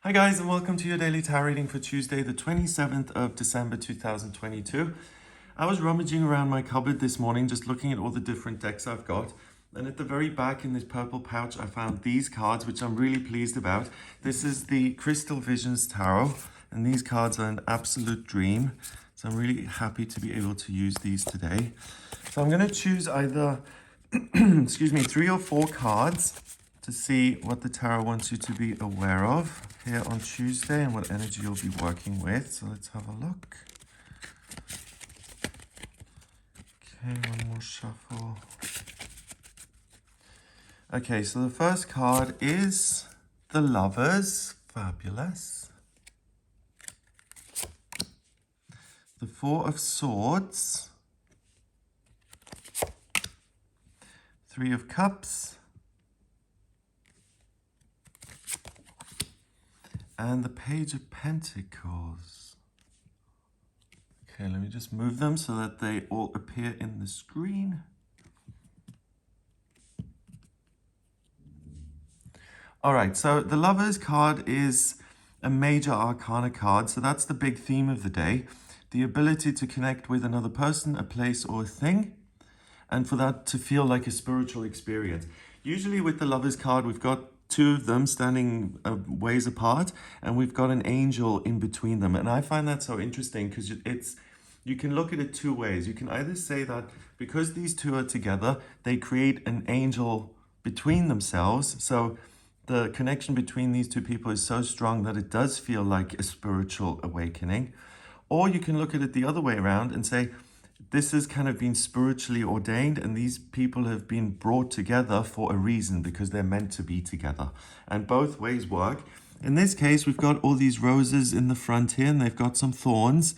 Hi guys, and welcome to your daily tarot reading for Tuesday, the 27th of December 2022. I was rummaging around my cupboard this morning just looking at all the different decks I've got, and at the very back in this purple pouch I found these cards, which I'm really pleased about. This is the Crystal Visions Tarot, and these cards are an absolute dream, so I'm really happy to be able to use these today. So I'm going to choose either excuse me, 3 or 4 cards to see what the tarot wants you to be aware of here on Tuesday and what energy you'll be working with. So let's have a look. Okay, one more shuffle. Okay, so the first card is the Lovers. Fabulous. The Four of Swords. 3 of Cups. And the Page of Pentacles. Okay, let me just move them so that they all appear in the screen. All right, so the Lovers card is a major arcana card. So that's the big theme of the day. The ability to connect with another person, a place, or a thing. And for that to feel like a spiritual experience. Usually with the Lovers card, we've got 2 of them standing ways apart, and we've got an angel in between them. And I find that so interesting because you can look at it 2 ways. You can either say that because these 2 are together, they create an angel between themselves. So the connection between these 2 people is so strong that it does feel like a spiritual awakening. Or you can look at it the other way around and say, this has kind of been spiritually ordained, and these people have been brought together for a reason because they're meant to be together. And both ways work. In this case, we've got all these roses in the front here, and they've got some thorns.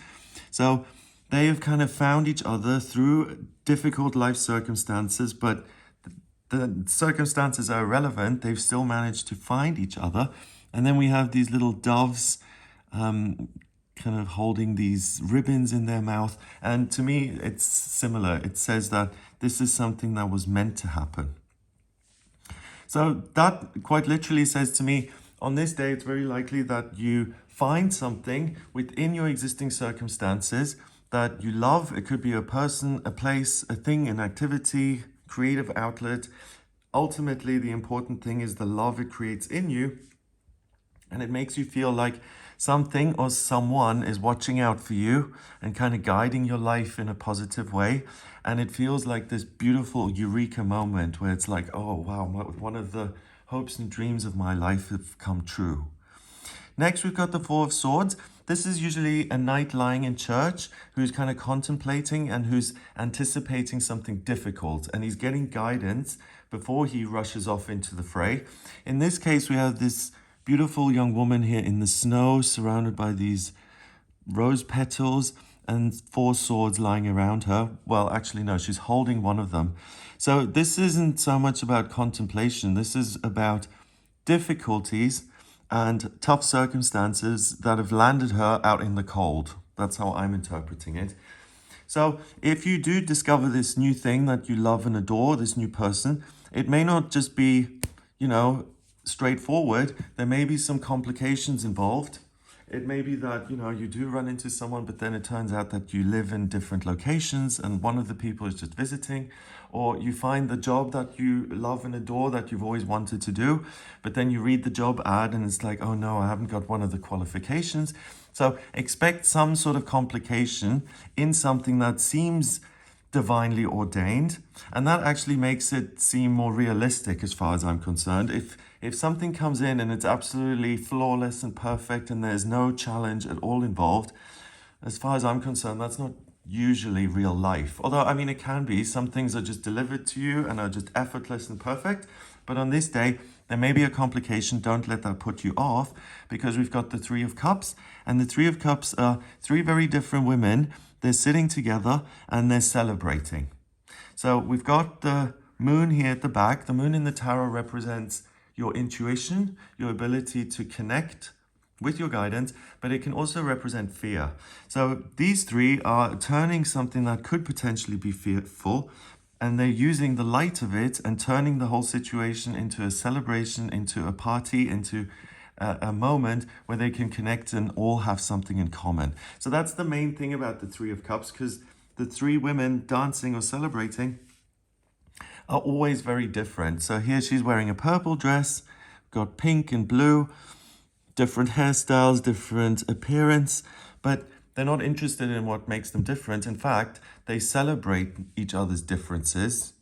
So they have kind of found each other through difficult life circumstances, but the circumstances are irrelevant. They've still managed to find each other. And then we have these little doves kind of holding these ribbons in their mouth. And to me, it's similar. It says that this is something that was meant to happen. So that quite literally says to me, on this day, it's very likely that you find something within your existing circumstances that you love. It could be a person, a place, a thing, an activity, creative outlet. Ultimately, the important thing is the love it creates in you. And it makes you feel like something or someone is watching out for you and kind of guiding your life in a positive way. And it feels like this beautiful eureka moment where it's like, oh, wow, one of the hopes and dreams of my life have come true. Next, we've got the Four of Swords. This is usually a knight lying in church who's kind of contemplating and who's anticipating something difficult. And he's getting guidance before he rushes off into the fray. In this case, we have this beautiful young woman here in the snow, surrounded by these rose petals and 4 swords lying around her. Well, actually, no, she's holding one of them. So this isn't so much about contemplation. This is about difficulties and tough circumstances that have landed her out in the cold. That's how I'm interpreting it. So if you do discover this new thing that you love and adore, this new person, it may not just be, straightforward. There may be some complications involved. It may be that, you do run into someone, but then it turns out that you live in different locations and one of the people is just visiting, or you find the job that you love and adore that you've always wanted to do, but then you read the job ad and it's like, oh no, I haven't got one of the qualifications. So expect some sort of complication in something that seems divinely ordained, and that actually makes it seem more realistic as far as I'm concerned. If something comes in and it's absolutely flawless and perfect and there's no challenge at all involved, as far as I'm concerned, that's not usually real life. Although, I mean, it can be. Some things are just delivered to you and are just effortless and perfect. But on this day, there may be a complication. Don't let that put you off, because we've got the 3 of Cups, and the 3 of Cups are 3 very different women. They're sitting together and they're celebrating. So we've got the moon here at the back. The moon in the tarot represents your intuition, your ability to connect with your guidance, but it can also represent fear. So these 3 are turning something that could potentially be fearful, and they're using the light of it and turning the whole situation into a celebration, into a party, into a moment where they can connect and all have something in common. So that's the main thing about the Three of Cups, because the three women dancing or celebrating are always very different. So here she's wearing a purple dress, got pink and blue, different hairstyles, different appearance, but they're not interested in what makes them different. In fact, they celebrate each other's differences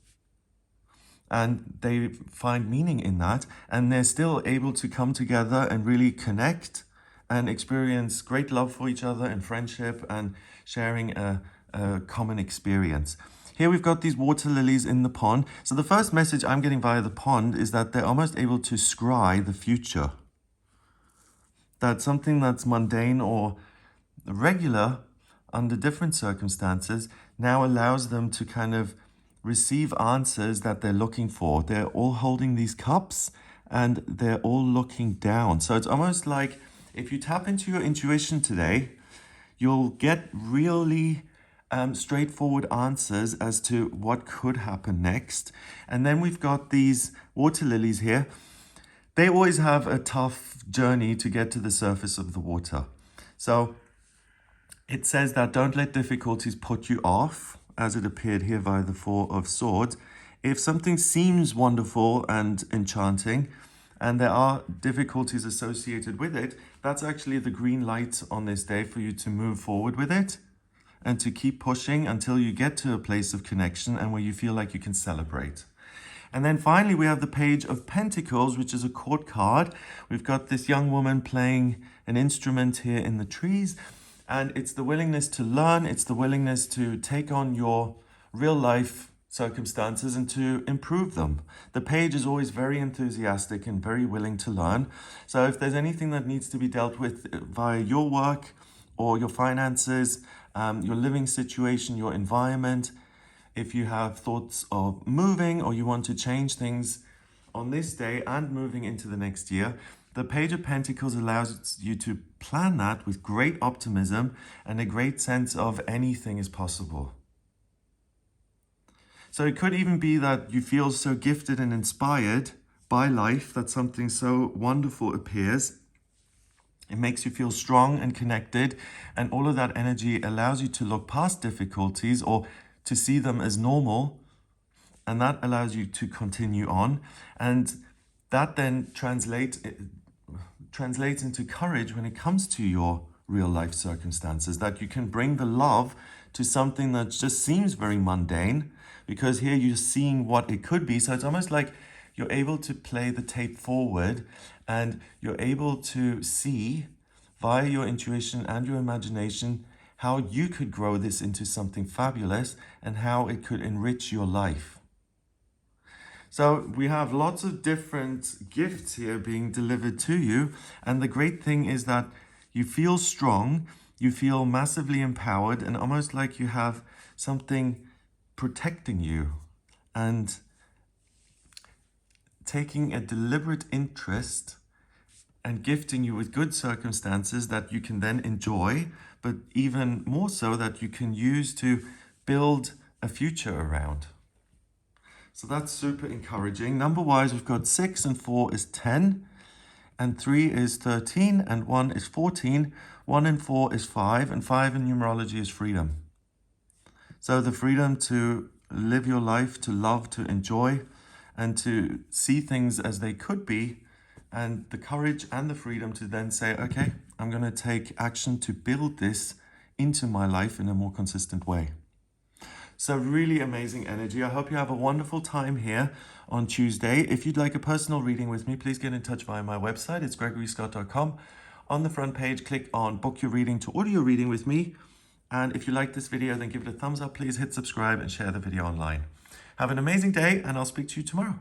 and they find meaning in that, and they're still able to come together and really connect and experience great love for each other and friendship and sharing a common experience. Here we've got these water lilies in the pond. So the first message I'm getting via the pond is that they're almost able to scry the future. That something that's mundane or regular under different circumstances now allows them to kind of receive answers that they're looking for. They're all holding these cups and they're all looking down. So it's almost like if you tap into your intuition today, you'll get really straightforward answers as to what could happen next. And then we've got these water lilies here. They always have a tough journey to get to the surface of the water. So it says that don't let difficulties put you off, as it appeared here via the Four of Swords. If something seems wonderful and enchanting, and there are difficulties associated with it, that's actually the green light on this day for you to move forward with it and to keep pushing until you get to a place of connection and where you feel like you can celebrate. And then finally, we have the Page of Pentacles, which is a court card. We've got this young woman playing an instrument here in the trees. And it's the willingness to learn. It's the willingness to take on your real life circumstances and to improve them. The page is always very enthusiastic and very willing to learn. So if there's anything that needs to be dealt with via your work or your finances, your living situation, your environment, if you have thoughts of moving or you want to change things on this day and moving into the next year, the Page of Pentacles allows you to plan that with great optimism and a great sense of anything is possible. So it could even be that you feel so gifted and inspired by life that something so wonderful appears. It makes you feel strong and connected, and all of that energy allows you to look past difficulties or to see them as normal, and that allows you to continue on. And that then translates into courage when it comes to your real life circumstances, that you can bring the love to something that just seems very mundane, because here you're seeing what it could be. So it's almost like you're able to play the tape forward and you're able to see via your intuition and your imagination how you could grow this into something fabulous and how it could enrich your life. So we have lots of different gifts here being delivered to you. And the great thing is that you feel strong, you feel massively empowered, and almost like you have something protecting you and taking a deliberate interest and gifting you with good circumstances that you can then enjoy, but even more so that you can use to build a future around. So that's super encouraging. Number-wise, we've got 6 and 4 is 10, and 3 is 13, and 1 is 14. 1 and 4 is 5, and 5 in numerology is freedom. So the freedom to live your life, to love, to enjoy, and to see things as they could be, and the courage and the freedom to then say, okay, I'm going to take action to build this into my life in a more consistent way. So really amazing energy. I hope you have a wonderful time here on Tuesday. If you'd like a personal reading with me, please get in touch via my website. It's gregoryscott.com. On the front page, click on book your reading to order your reading with me. And if you like this video, then give it a thumbs up. Please hit subscribe and share the video online. Have an amazing day, and I'll speak to you tomorrow.